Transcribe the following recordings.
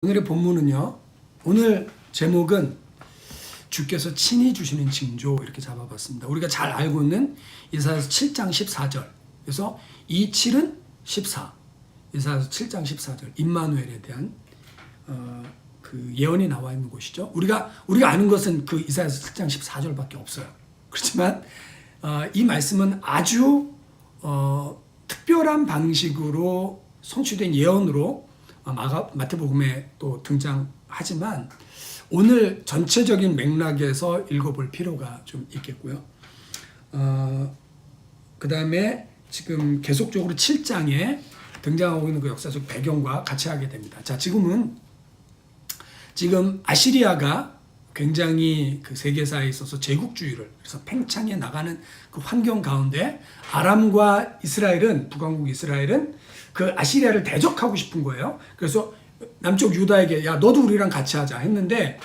오늘의 본문은요. 오늘 제목은 주께서 친히 주시는 징조 이렇게 잡아봤습니다. 우리가 잘 알고 있는 이사야서 7장 14절. 그래서 이 7은 14. 이사야서 7장 14절. 임마누엘에 대한 그 예언이 나와 있는 곳이죠. 우리가 아는 것은 그 이사야서 7장 14절밖에 없어요. 그렇지만 이 말씀은 아주 특별한 방식으로 성취된 예언으로 마태복음에 또 등장하지만 오늘 전체적인 맥락에서 읽어볼 필요가 좀 있겠고요. 그 다음에 지금 계속적으로 7장에 등장하고 있는 그 역사적 배경과 같이 하게 됩니다. 자, 지금 아시리아가 굉장히 그 세계사에 있어서 제국주의를 그래서 팽창해 나가는 그 환경 가운데 아람과 이스라엘은 북왕국 이스라엘은 그 아시리아를 대적하고 싶은 거예요. 그래서 남쪽 유다에게 야 너도 우리랑 같이 하자 했는데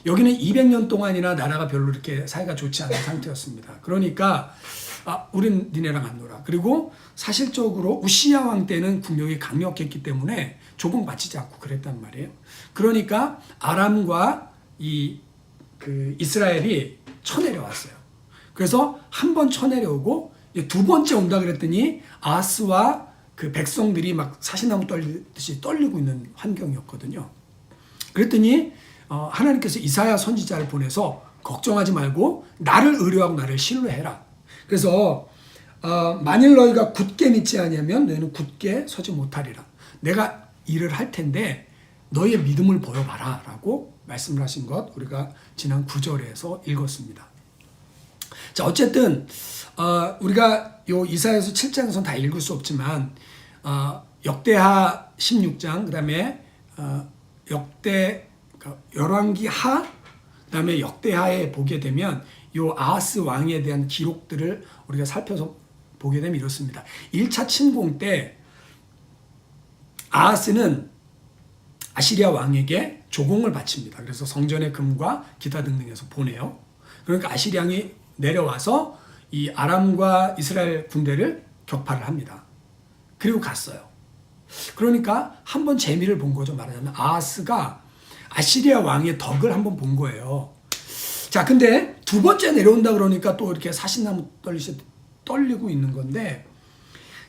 여기는 200년 동안이나 나라가 별로 이렇게 사이가 좋지 않은 상태였습니다. 그러니까 우린 니네랑 안 놀아. 그리고 사실적으로 우시야 왕 때는 국력이 강력했기 때문에 조공 바치지 않고 그랬단 말이에요. 그러니까 아람과 그 이스라엘이 쳐내려왔어요. 그래서 한 번 쳐내려오고 두 번째 온다 그랬더니 아하스와 그 백성들이 막 사시나무 떨리듯이 떨리고 있는 환경이었거든요. 그랬더니 하나님께서 이사야 선지자를 보내서 걱정하지 말고 나를 의뢰하고 나를 신뢰해라. 그래서 만일 너희가 굳게 믿지 않으면 너희는 굳게 서지 못하리라. 내가 일을 할 텐데 너희의 믿음을 보여봐라 라고 말씀을 하신 것 우리가 지난 9절에서 읽었습니다. 자, 어쨌든 우리가 요 이사야서 7장에서는 다 읽을 수 없지만 역대하 16장 그다음에 열왕기하 그다음에 역대하에 보게 되면 요 아하스 왕에 대한 기록들을 우리가 살펴서 보게 되면 이렇습니다. 1차 침공 때 아하스는 아시리아 왕에게 조공을 바칩니다. 그래서 성전의 금과 기타 등등에서 보내요. 그러니까 아시리아 왕이 내려와서 이 아람과 이스라엘 군대를 격파를 합니다. 그리고 갔어요. 그러니까 한번 재미를 본 거죠. 말하자면 아하스가 아시리아 왕의 덕을 한번 본 거예요. 자, 근데 두 번째 내려온다 그러니까 또 이렇게 사시나무 떨리고 있는 건데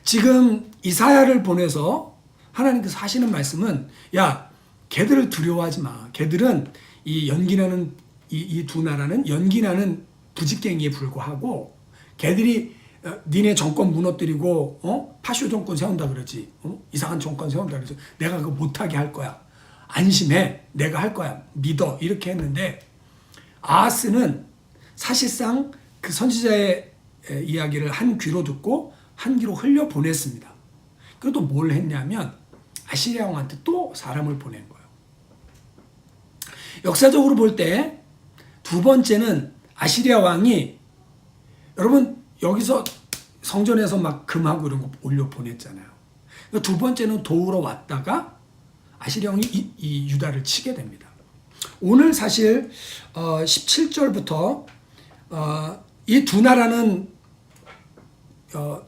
지금 이사야를 보내서 하나님께서 하시는 말씀은 야, 걔들을 두려워하지 마. 걔들은 이 연기나는 이 두 나라는 연기나는 부직갱이에 불과하고 걔들이 니네 정권 무너뜨리고 파쇼 정권 세운다 그러지. 이상한 정권 세운다 그러지. 내가 그거 못하게 할 거야. 안심해. 내가 할 거야. 믿어. 이렇게 했는데 아하스는 사실상 그 선지자의 이야기를 한 귀로 듣고 한 귀로 흘려 보냈습니다. 그래도 뭘 했냐면 아시리아 왕한테 또 사람을 보낸 거예요. 역사적으로 볼 때 두 번째는 아시리아 왕이 여러분 여기서 성전에서 막 금하고 이런 거 올려 보냈잖아요. 두 번째는 도우러 왔다가 아시리아 왕이 이 유다를 치게 됩니다. 오늘 사실 17절부터 이 두 나라는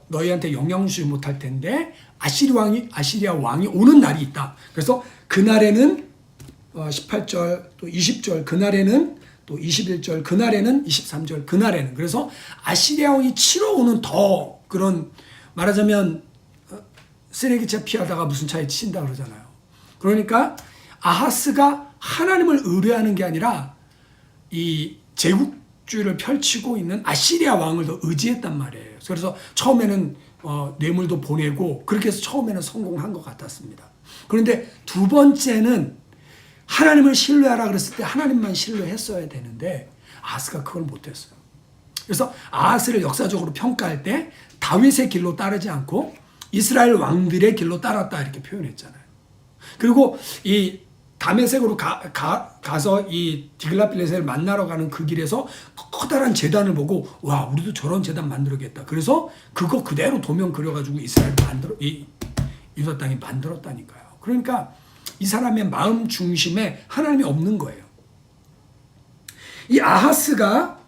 너희한테 영향 주지 못할 텐데 아시리아 왕이 오는 날이 있다. 그래서 그날에는 18절 또 20절 그날에는 또 21절 그날에는 23절 그날에는 그래서 아시리아 왕이 치러 오는 더 그런 말하자면 쓰레기차 피하다가 무슨 차에 치신다 그러잖아요. 그러니까 아하스가 하나님을 의뢰하는 게 아니라 이 제국주의를 펼치고 있는 아시리아 왕을 더 의지했단 말이에요. 그래서 처음에는 뇌물도 보내고 그렇게 해서 처음에는 성공한 것 같았습니다. 그런데 두 번째는 하나님을 신뢰하라 그랬을 때 하나님만 신뢰했어야 되는데 아하스가 그걸 못했어요. 그래서 아하스를 역사적으로 평가할 때 다윗의 길로 따르지 않고 이스라엘 왕들의 길로 따랐다 이렇게 표현했잖아요. 그리고 이 다메섹으로 가서 이 디글랏빌레셋을 만나러 가는 그 길에서 커다란 제단을 보고 와 우리도 저런 제단 만들어야겠다. 그래서 그거 그대로 도면 그려가지고 이 유다 땅이 만들었다니까요. 그러니까 이 사람의 마음 중심에 하나님이 없는 거예요. 이 아하스가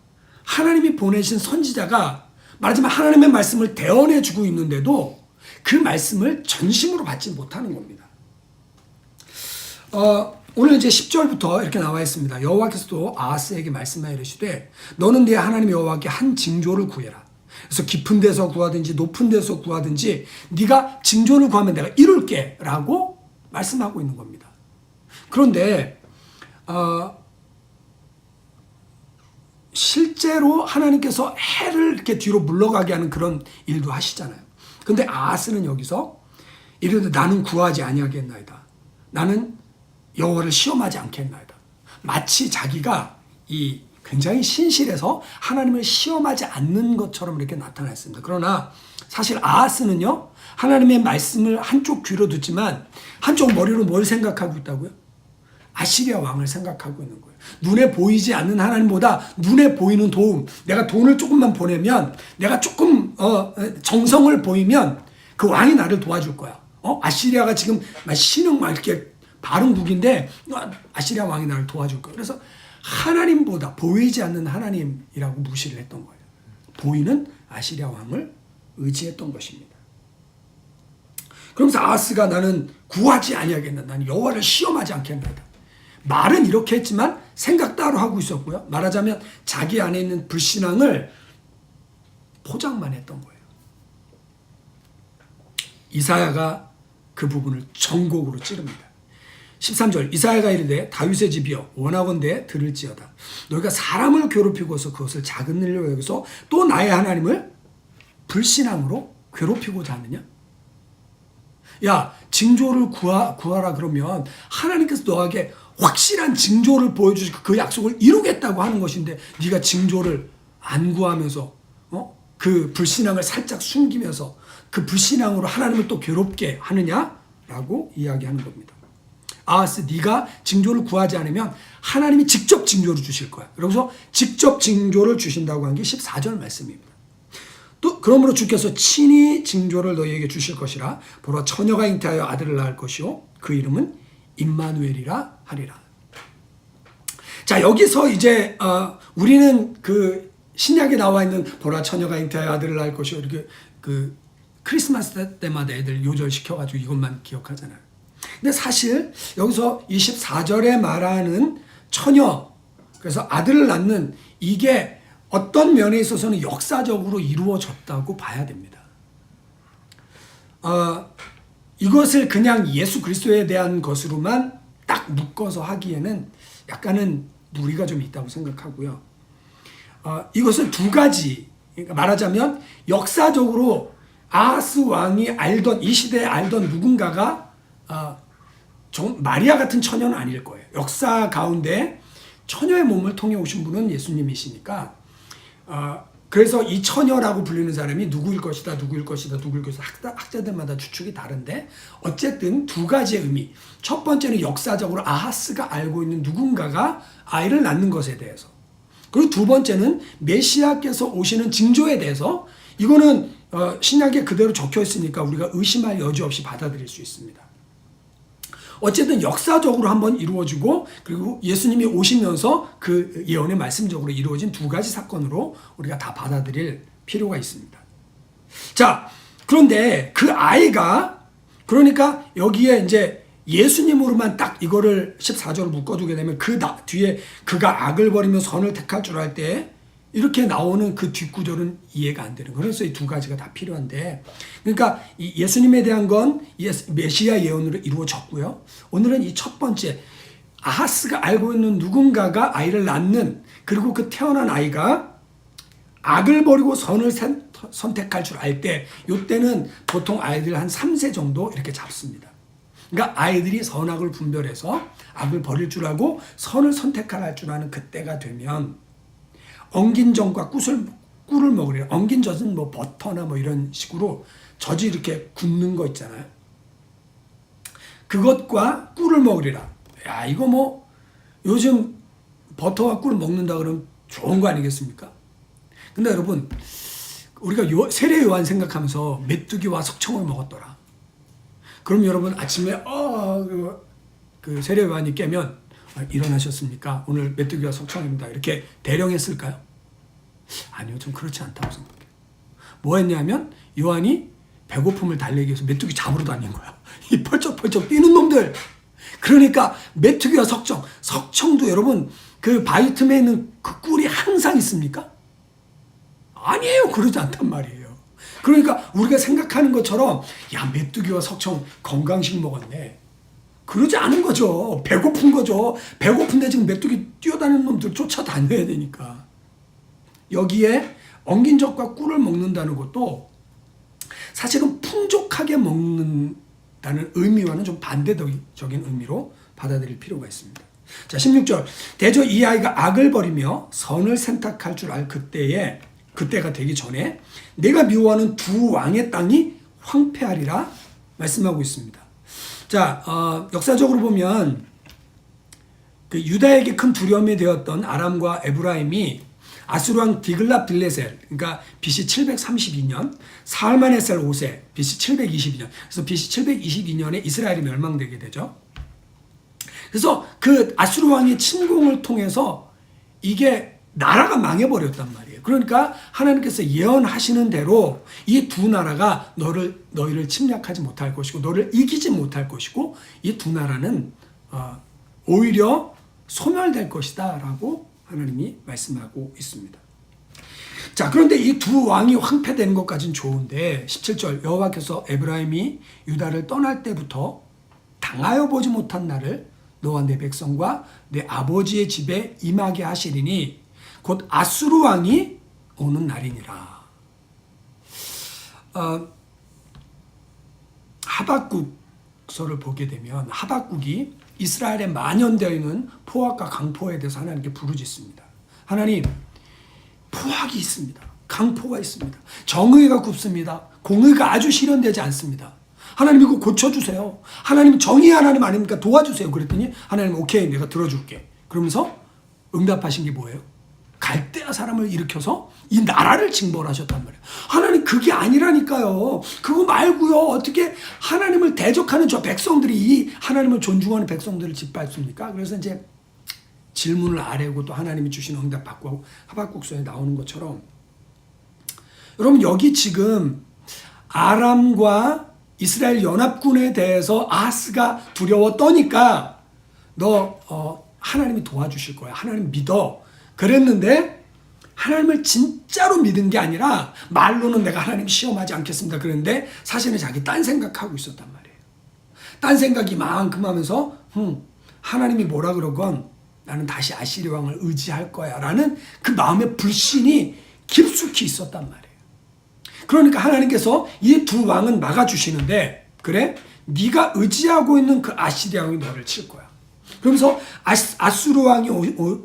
하나님이 보내신 선지자가 말하자면 하나님의 말씀을 대언해주고 있는데도 그 말씀을 전심으로 받지 못하는 겁니다. 오늘 이제 10절부터 이렇게 나와 있습니다. 여호와께서도 아하스에게 말씀하여 이르시되 너는 네 하나님 여호와께 한 징조를 구해라. 그래서 깊은 데서 구하든지 높은 데서 구하든지 네가 징조를 구하면 내가 이룰게 라고 말씀하고 있는 겁니다. 그런데 실제로 하나님께서 해를 이렇게 뒤로 물러가게 하는 그런 일도 하시잖아요. 근데 아하스는 여기서 이르되 나는 구하지 아니하겠나이다. 나는 여호와를 시험하지 않겠나이다. 마치 자기가 이 굉장히 신실해서 하나님을 시험하지 않는 것처럼 이렇게 나타났습니다. 그러나 사실 아하스는요, 하나님의 말씀을 한쪽 귀로 듣지만 한쪽 머리로 뭘 생각하고 있다고요? 아시리아 왕을 생각하고 있는 거예요. 눈에 보이지 않는 하나님보다 눈에 보이는 도움, 내가 돈을 조금만 보내면, 내가 조금 정성을 보이면 그 왕이 나를 도와줄 거야. 아시리아가 지금 신흥 막 이렇게 바른국인데 아시리아 왕이 나를 도와줄 거야. 그래서 하나님보다 보이지 않는 하나님이라고 무시를 했던 거예요. 보이는 아시리아 왕을 의지했던 것입니다. 그러면서 아하스가 나는 구하지 아니하겠나, 나는 여호와를 시험하지 않겠나이다. 말은 이렇게 했지만 생각 따로 하고 있었고요. 말하자면 자기 안에 있는 불신앙을 포장만 했던 거예요. 이사야가 그 부분을 전곡으로 찌릅니다. 13절 이사야가 이르되 다윗의 집이여 원하건대 들을지어다. 너희가 사람을 괴롭히고서 그것을 작은 일로 여기서 또 나의 하나님을 불신앙으로 괴롭히고자 하느냐? 야, 징조를 구하라 그러면 하나님께서 너에게 확실한 징조를 보여주시고 그 약속을 이루겠다고 하는 것인데 네가 징조를 안 구하면서 그 불신앙을 살짝 숨기면서 그 불신앙으로 하나님을 또 괴롭게 하느냐라고 이야기하는 겁니다. 아하스, 네가 징조를 구하지 않으면 하나님이 직접 징조를 주실 거야. 그래서 직접 징조를 주신다고 한 게 14절 말씀입니다. 또 그러므로 주께서 친히 징조를 너희에게 주실 것이라. 보라 처녀가 잉태하여 아들을 낳을 것이요 그 이름은 임마누엘이라 하리라. 자, 여기서 이제 우리는 그 신약에 나와 있는 보라 처녀가 잉태하여 아들을 낳을 것이요 이렇게 그 크리스마스 때마다 애들 요절 시켜가지고 이것만 기억하잖아요. 근데 사실 여기서 24절에 말하는 처녀, 그래서 아들을 낳는 이게 어떤 면에 있어서는 역사적으로 이루어졌다고 봐야 됩니다. 이것을 그냥 예수 그리스도에 대한 것으로만 딱 묶어서 하기에는 약간은 무리가 좀 있다고 생각하고요. 이것을 두 가지, 그러니까 말하자면 역사적으로 아하스 왕이 알던, 이 시대에 알던 누군가가 마리아 같은 처녀는 아닐 거예요. 역사 가운데 처녀의 몸을 통해 오신 분은 예수님이시니까 그래서 이 처녀라고 불리는 사람이 누구일 것이다, 누구일 것이다, 누구일 것이다. 학자들마다 추측이 다른데 어쨌든 두 가지의 의미. 첫 번째는 역사적으로 아하스가 알고 있는 누군가가 아이를 낳는 것에 대해서. 그리고 두 번째는 메시아께서 오시는 징조에 대해서. 이거는 신약에 그대로 적혀 있으니까 우리가 의심할 여지 없이 받아들일 수 있습니다. 어쨌든 역사적으로 한번 이루어지고 그리고 예수님이 오시면서 그 예언의 말씀적으로 이루어진 두 가지 사건으로 우리가 다 받아들일 필요가 있습니다. 자, 그런데 그 아이가 그러니까 여기에 이제 예수님으로만 딱 이거를 14절을 묶어두게 되면 그 뒤에 그가 악을 버리며 선을 택할 줄 알 때 이렇게 나오는 그 뒷구절은 이해가 안 되는 거예요. 그래서 이 두 가지가 다 필요한데, 그러니까 이 예수님에 대한 건 메시아 예언으로 이루어졌고요. 오늘은 이 첫 번째 아하스가 알고 있는 누군가가 아이를 낳는, 그리고 그 태어난 아이가 악을 버리고 선을 선택할 줄 알 때, 이때는 보통 아이들 한 3세 정도 이렇게 잡습니다. 그러니까 아이들이 선악을 분별해서 악을 버릴 줄 알고 선을 선택할 줄 아는 그때가 되면 엉긴 젖과 꿀을 먹으리라. 엉긴 젖은 뭐 버터나 뭐 이런 식으로 젖이 이렇게 굳는 거 있잖아요. 그것과 꿀을 먹으리라. 야, 이거 뭐 요즘 버터와 꿀 먹는다 그러면 좋은 거 아니겠습니까? 근데 여러분, 우리가 세례 요한 생각하면서 메뚜기와 석청을 먹었더라. 그럼 여러분 아침에 그 세례 요한이 깨면 일어나셨습니까? 오늘 메뚜기와 석청입니다. 이렇게 대령했을까요? 아니요, 좀 그렇지 않다고 생각해요. 뭐 했냐면 요한이 배고픔을 달래기 위해서 메뚜기 잡으러 다닌 거야. 이 펄쩍펄쩍 뛰는 놈들. 그러니까 메뚜기와 석청도 여러분 그 바위 틈에 있는 그 꿀이 항상 있습니까? 아니에요. 그러지 않단 말이에요. 그러니까 우리가 생각하는 것처럼 야 메뚜기와 석청 건강식 먹었네. 그러지 않은 거죠. 배고픈 거죠. 배고픈데 지금 메뚜기 뛰어다니는 놈들 쫓아다녀야 되니까. 여기에 엉긴 젖과 꿀을 먹는다는 것도 사실은 풍족하게 먹는다는 의미와는 좀 반대적인 의미로 받아들일 필요가 있습니다. 자, 16절. 대저 이 아이가 악을 버리며 선을 선택할 줄 알 그때가 되기 전에 내가 미워하는 두 왕의 땅이 황폐하리라 말씀하고 있습니다. 자, 역사적으로 보면 그 유다에게 큰 두려움이 되었던 아람과 에브라임이 아수르 왕 디글랏빌레셀, 그러니까 BC 732년, 사알만에셀 5세, BC 722년, 그래서 BC 722년에 이스라엘이 멸망되게 되죠. 그래서 그 아수르 왕의 침공을 통해서 이게 나라가 망해버렸단 말이에요. 그러니까 하나님께서 예언하시는 대로 이 두 나라가 너희를 침략하지 못할 것이고 너를 이기지 못할 것이고 이 두 나라는 오히려 소멸될 것이다 라고 하나님이 말씀하고 있습니다. 자, 그런데 이 두 왕이 황폐되는 것까지는 좋은데 17절 여호와께서 에브라임이 유다를 떠날 때부터 당하여 보지 못한 날을 너와 내 백성과 내 아버지의 집에 임하게 하시리니 곧 아수르 왕이 오는 날이니라. 하박국서를 보게 되면 하박국이 이스라엘에 만연되어 있는 포악과 강포에 대해서 하나님께 부르짖습니다. 하나님, 포악이 있습니다. 강포가 있습니다. 정의가 굽습니다. 공의가 아주 실현되지 않습니다. 하나님 이거 고쳐주세요. 하나님 정의의 하나님 아닙니까? 도와주세요. 그랬더니 하나님 오케이 내가 들어줄게. 그러면서 응답하신 게 뭐예요? 갈대아 사람을 일으켜서 이 나라를 징벌하셨단 말이에요. 하나님 그게 아니라니까요. 그거 말고요. 어떻게 하나님을 대적하는 저 백성들이 이 하나님을 존중하는 백성들을 짓밟습니까? 그래서 이제 질문을 아뢰고 또 하나님이 주신 응답 받고 하박국서에 나오는 것처럼 여러분 여기 지금 아람과 이스라엘 연합군에 대해서 아하스가 두려워 떠니까 너 하나님이 도와주실 거야. 하나님 믿어. 그랬는데 하나님을 진짜로 믿은 게 아니라 말로는 내가 하나님 시험하지 않겠습니다. 그런데 사실은 자기 딴 생각하고 있었단 말이에요. 딴 생각이 만큼 하면서 하나님이 뭐라 그러건 나는 다시 아시리 왕을 의지할 거야 라는 그 마음의 불신이 깊숙이 있었단 말이에요. 그러니까 하나님께서 이 두 왕은 막아주시는데 그래? 네가 의지하고 있는 그 아시리 왕이 너를 칠 거야. 그러면서 아수르 왕이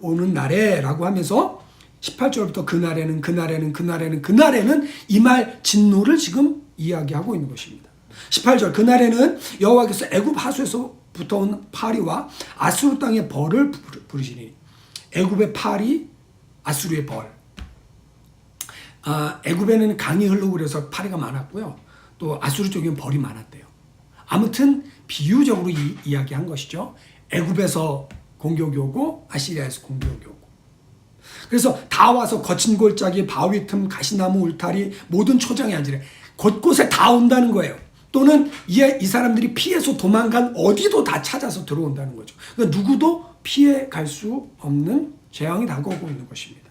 오는 날에 라고 하면서 18절부터 그날에는 이 말 진노를 지금 이야기하고 있는 것입니다. 18절 그날에는 여호와께서 애굽 하수에서부터 온 파리와 아수르 땅의 벌을 부르시니 애굽의 파리 아수르의 벌. 애굽에는 강이 흐르고 그래서 파리가 많았고요. 또 아수르 쪽에는 벌이 많았대요. 아무튼 비유적으로 이야기한 것이죠. 애굽에서 공격이 오고 아시리아에서 공격이 오고. 그래서 다 와서 거친 골짜기, 바위 틈, 가시나무 울타리, 모든 초장에 앉으래. 곳곳에 다 온다는 거예요. 또는 이 사람들이 피해서 도망간 어디도 다 찾아서 들어온다는 거죠. 그러니까 누구도 피해 갈 수 없는 재앙이 다가오고 있는 것입니다.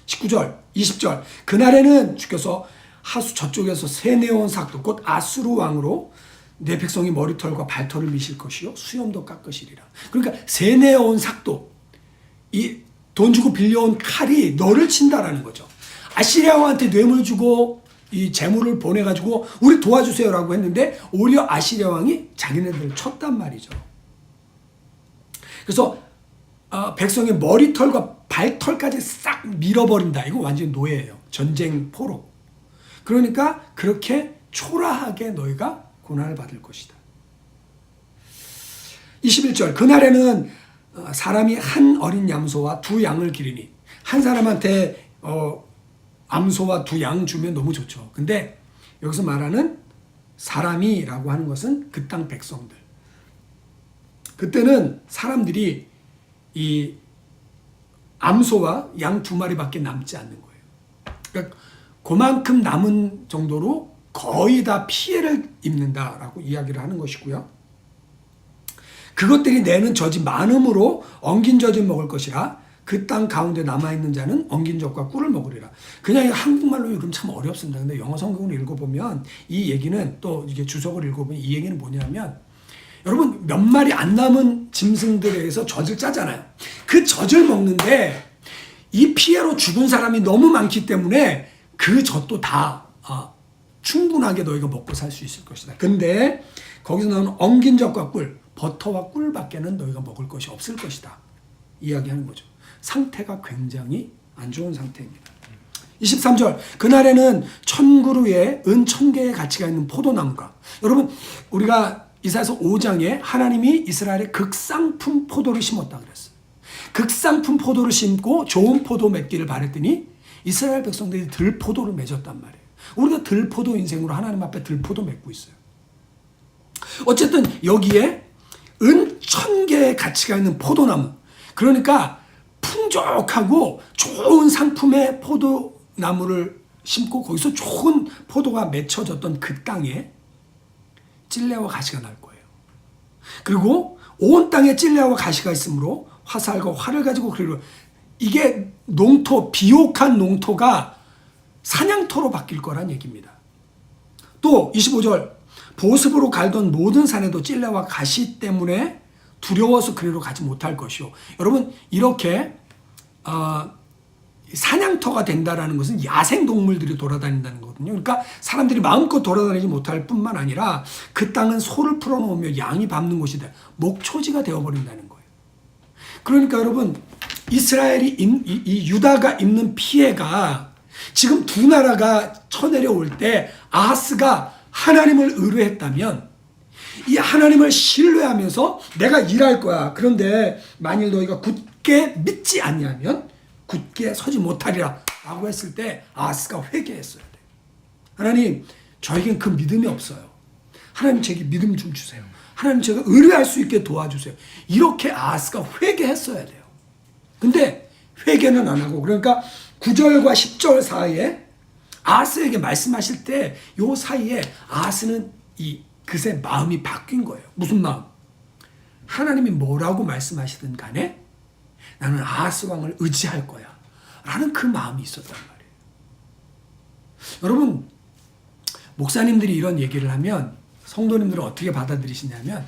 19절, 20절 그날에는 주께서 하수 저쪽에서 세내온 삭도 곧 아수르 왕으로 내 백성이 머리털과 발털을 미실 것이요 수염도 깎으시리라. 그러니까 세내온 삭도 이 돈 주고 빌려온 칼이 너를 친다라는 거죠. 아시리아 왕한테 뇌물 주고 이 재물을 보내가지고 우리 도와주세요라고 했는데 오히려 아시리아 왕이 자기네들을 쳤단 말이죠. 그래서 백성의 머리털과 발털까지 싹 밀어버린다. 이거 완전히 노예예요. 전쟁 포로. 그러니까 그렇게 초라하게 너희가 고난을 받을 것이다. 21절 그날에는 사람이 한 어린 염소와 두 양을 기르니 한 사람한테 암소와 두 양 주면 너무 좋죠. 근데 여기서 말하는 사람이라고 하는 것은 그 땅 백성들. 그때는 사람들이 이 암소와 양 두 마리밖에 남지 않는 거예요. 그러니까 그만큼 남은 정도로 거의 다 피해를 입는다라고 이야기를 하는 것이고요. 그것들이 내는 젖이 많음으로 엉긴 젖을 먹을 것이라. 그 땅 가운데 남아있는 자는 엉긴 젖과 꿀을 먹으리라. 그냥 한국말로 읽으면 참 어렵습니다. 근데 영어 성경을 읽어보면 이 얘기는, 또 이게 주석을 읽어보면 이 얘기는 뭐냐면, 여러분 몇 마리 안 남은 짐승들에 의해서 젖을 짜잖아요. 그 젖을 먹는데 이 피해로 죽은 사람이 너무 많기 때문에 그 젖도 다 충분하게 너희가 먹고 살 수 있을 것이다. 근데 거기서 나오는 엉긴 젖과 꿀, 버터와 꿀밖에는 너희가 먹을 것이 없을 것이다. 이야기하는 거죠. 상태가 굉장히 안 좋은 상태입니다. 23절, 그날에는 1000그루에 은 1000개의 가치가 있는 포도나무가. 여러분 우리가 이사야서 5장에 하나님이 이스라엘에 극상품 포도를 심었다 그랬어요. 극상품 포도를 심고 좋은 포도 맺기를 바랬더니 이스라엘 백성들이 들포도를 맺었단 말이에요. 우리가 들포도 인생으로 하나님 앞에 들포도 맺고 있어요. 어쨌든 여기에 은 1000개의 가치가 있는 포도나무, 그러니까 풍족하고 좋은 상품의 포도나무를 심고 거기서 좋은 포도가 맺혀졌던 그 땅에 찔레와 가시가 날 거예요. 그리고 온 땅에 찔레와 가시가 있으므로 화살과 활을 가지고, 그리고 이게 농토, 비옥한 농토가 사냥터로 바뀔 거란 얘기입니다. 또 25절, 보습으로 갈던 모든 산에도 찔레와 가시 때문에 두려워서 그리로 가지 못할 것이요. 여러분 이렇게 사냥터가 된다라는 것은 야생 동물들이 돌아다닌다는 거거든요. 그러니까 사람들이 마음껏 돌아다니지 못할 뿐만 아니라 그 땅은 소를 풀어놓으며 양이 밟는 곳이 돼 목초지가 되어버린다는 거예요. 그러니까 여러분 이스라엘이 이 유다가 입는 피해가 지금 두 나라가 쳐내려올 때 아하스가 하나님을 의뢰했다면, 이 하나님을 신뢰하면서 내가 일할 거야, 그런데 만일 너희가 굳게 믿지 않냐면 굳게 서지 못하리라 라고 했을 때 아하스가 회개했어야 돼. 하나님 저에겐 그 믿음이 없어요. 하나님 제게 믿음 좀 주세요. 하나님 제가 의뢰할 수 있게 도와주세요. 이렇게 아하스가 회개했어야 돼요. 근데 회개는 안 하고, 그러니까 9절과 10절 사이에 아하스에게 말씀하실 때 요 사이에 아하스는 그새 마음이 바뀐 거예요. 무슨 마음? 하나님이 뭐라고 말씀하시든 간에 나는 아하스 왕을 의지할 거야 라는 그 마음이 있었단 말이에요. 여러분 목사님들이 이런 얘기를 하면 성도님들은 어떻게 받아들이시냐면,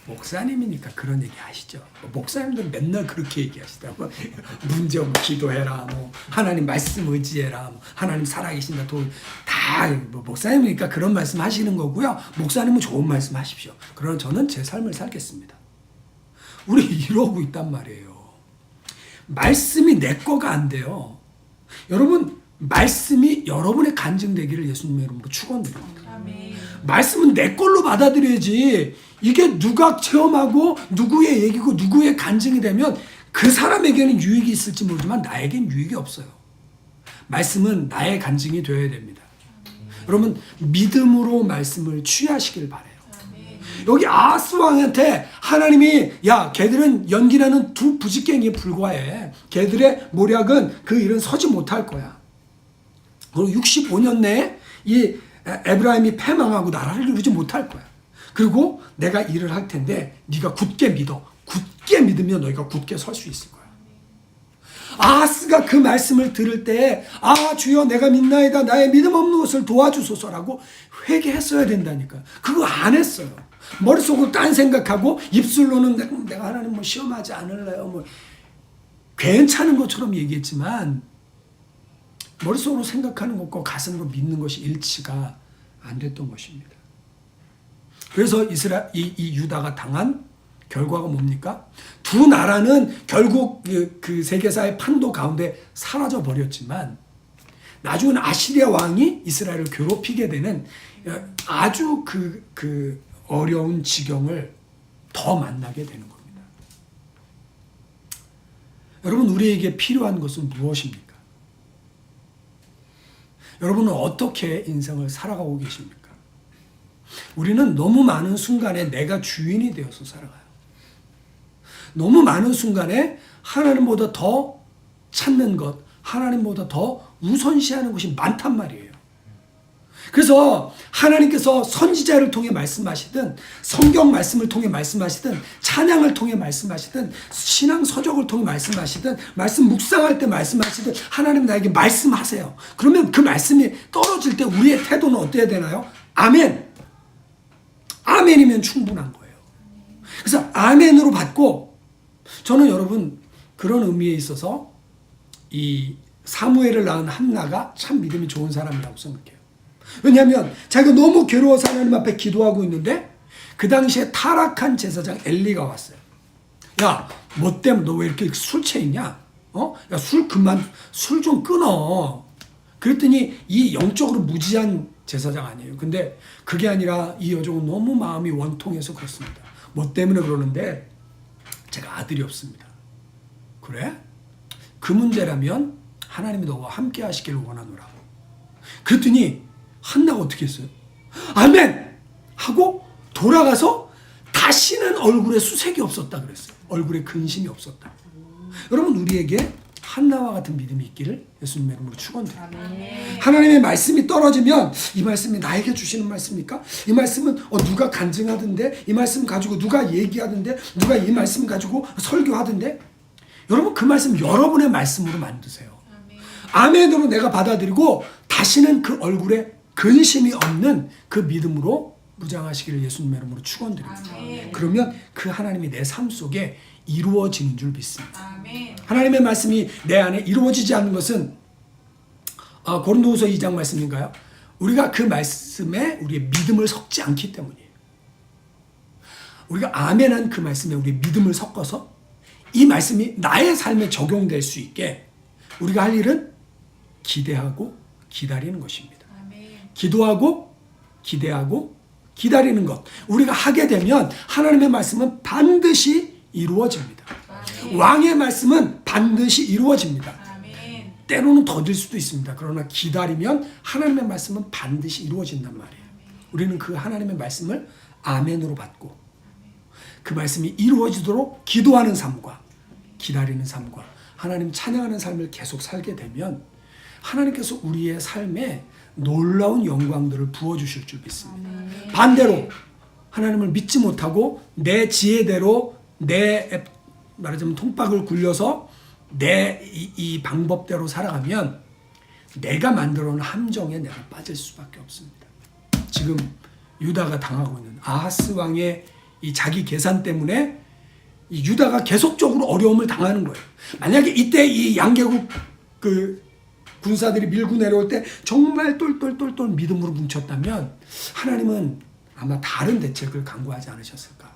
목사님이니까 그런 얘기 하시죠. 목사님들은 맨날 그렇게 얘기하시더라고. 문제 없으면 기도해라, 뭐 하나님 말씀 의지해라, 뭐 하나님 살아계신다, 다 목사님이니까 그런 말씀 하시는 거고요. 목사님은 좋은 말씀 하십시오. 그러나 저는 제 삶을 살겠습니다. 우리 이러고 있단 말이에요. 말씀이 내 거가 안 돼요. 여러분 말씀이 여러분의 간증되기를 예수님의 이름으로 축원드립니다. 말씀은 내 걸로 받아들여야지. 이게 누가 체험하고 누구의 얘기고 누구의 간증이 되면 그 사람에게는 유익이 있을지 모르지만 나에겐 유익이 없어요. 말씀은 나의 간증이 되어야 됩니다. 여러분 믿음으로 말씀을 취하시길 바라요. 여기 아하스 왕한테 하나님이 야 걔들은 연기나는 두 부직갱이에 불과해. 걔들의 모략은 그 일은 서지 못할 거야. 그리고 65년 내에 이 에브라임이 패망하고 나라를 이루지 못할 거야. 그리고 내가 일을 할 텐데 네가 굳게 믿어. 굳게 믿으면 너희가 굳게 설 수 있을 거야. 아하스가 그 말씀을 들을 때 주여 내가 믿나이다, 나의 믿음 없는 것을 도와주소서라고 회개했어야 된다니까. 그거 안 했어요. 머릿속으로 딴 생각하고 입술로는 내가 하나님 뭐 시험하지 않을래요, 뭐 괜찮은 것처럼 얘기했지만 머릿속으로 생각하는 것과 가슴으로 믿는 것이 일치가 안 됐던 것입니다. 그래서 이 유다가 당한 결과가 뭡니까? 두 나라는 결국 그 세계사의 판도 가운데 사라져 버렸지만 나중에는 아시리아 왕이 이스라엘을 괴롭히게 되는 아주 그 어려운 지경을 더 만나게 되는 겁니다. 여러분 우리에게 필요한 것은 무엇입니까? 여러분은 어떻게 인생을 살아가고 계십니까? 우리는 너무 많은 순간에 내가 주인이 되어서 살아가요. 너무 많은 순간에 하나님보다 더 찾는 것, 하나님보다 더 우선시하는 것이 많단 말이에요. 그래서 하나님께서 선지자를 통해 말씀하시든 성경 말씀을 통해 말씀하시든 찬양을 통해 말씀하시든 신앙 서적을 통해 말씀하시든 말씀 묵상할 때 말씀하시든 하나님 나에게 말씀하세요. 그러면 그 말씀이 떨어질 때 우리의 태도는 어때야 되나요? 아멘. 아멘이면 충분한 거예요. 그래서 아멘으로 받고 저는 여러분 그런 의미에 있어서 이 사무엘을 낳은 한나가 참 믿음이 좋은 사람이라고 생각해요. 왜냐하면 자기가 너무 괴로워서 하나님 앞에 기도하고 있는데 그 당시에 타락한 제사장 엘리가 왔어요. 야, 뭐 때문에 너 왜 이렇게 술 취했냐? 야, 술 좀 끊어. 그랬더니 이 영적으로 무지한 제사장 아니에요. 근데 그게 아니라 이 여종은 너무 마음이 원통해서 그렇습니다. 뭐 때문에 그러는데 제가 아들이 없습니다. 그래? 그 문제라면 하나님이 너와 함께 하시기를 원하노라. 그랬더니 한나가 어떻게 했어요? 아멘! 하고 돌아가서 다시는 얼굴에 수색이 없었다 그랬어요. 얼굴에 근심이 없었다. 여러분 우리에게 한나와 같은 믿음이 있기를 예수님의 이름으로 축원드립니다. 하나님의 말씀이 떨어지면 이 말씀이 나에게 주시는 말씀입니까? 이 말씀은 누가 간증하던데 이 말씀 가지고 누가 얘기하던데 누가 이 말씀 가지고 설교하던데 여러분 그 말씀 여러분의 말씀으로 만드세요. 아멘으로 내가 받아들이고 다시는 그 얼굴에 근심이 없는 그 믿음으로 무장하시기를 예수님의 이름으로 축원드립니다. 그러면 그 하나님이 내 삶 속에 이루어지는 줄 믿습니다. 아멘. 하나님의 말씀이 내 안에 이루어지지 않는 것은 고린도후서 2장 말씀인가요? 우리가 그 말씀에 우리의 믿음을 섞지 않기 때문이에요. 우리가 아멘한 그 말씀에 우리의 믿음을 섞어서 이 말씀이 나의 삶에 적용될 수 있게 우리가 할 일은 기대하고 기다리는 것입니다. 아멘. 기도하고 기대하고 기다리는 것. 우리가 하게 되면 하나님의 말씀은 반드시 이루어집니다. 아멘. 왕의 말씀은 반드시 이루어집니다. 아멘. 때로는 더딜 수도 있습니다. 그러나 기다리면 하나님의 말씀은 반드시 이루어진단 말이에요. 아멘. 우리는 그 하나님의 말씀을 아멘으로 받고 그 말씀이 이루어지도록 기도하는 삶과 기다리는 삶과 하나님 찬양하는 삶을 계속 살게 되면 하나님께서 우리의 삶에 놀라운 영광들을 부어주실 줄 믿습니다. 아멘. 반대로 하나님을 믿지 못하고 내 지혜대로 내 말하자면 통박을 굴려서 내 이 방법대로 살아가면 내가 만들어 놓은 함정에 내가 빠질 수밖에 없습니다. 지금 유다가 당하고 있는 아하스 왕의 이 자기 계산 때문에 이 유다가 계속적으로 어려움을 당하는 거예요. 만약에 이때 이 양계국 그 군사들이 밀고 내려올 때 정말 똘똘똘똘 믿음으로 뭉쳤다면 하나님은 아마 다른 대책을 강구하지 않으셨을까.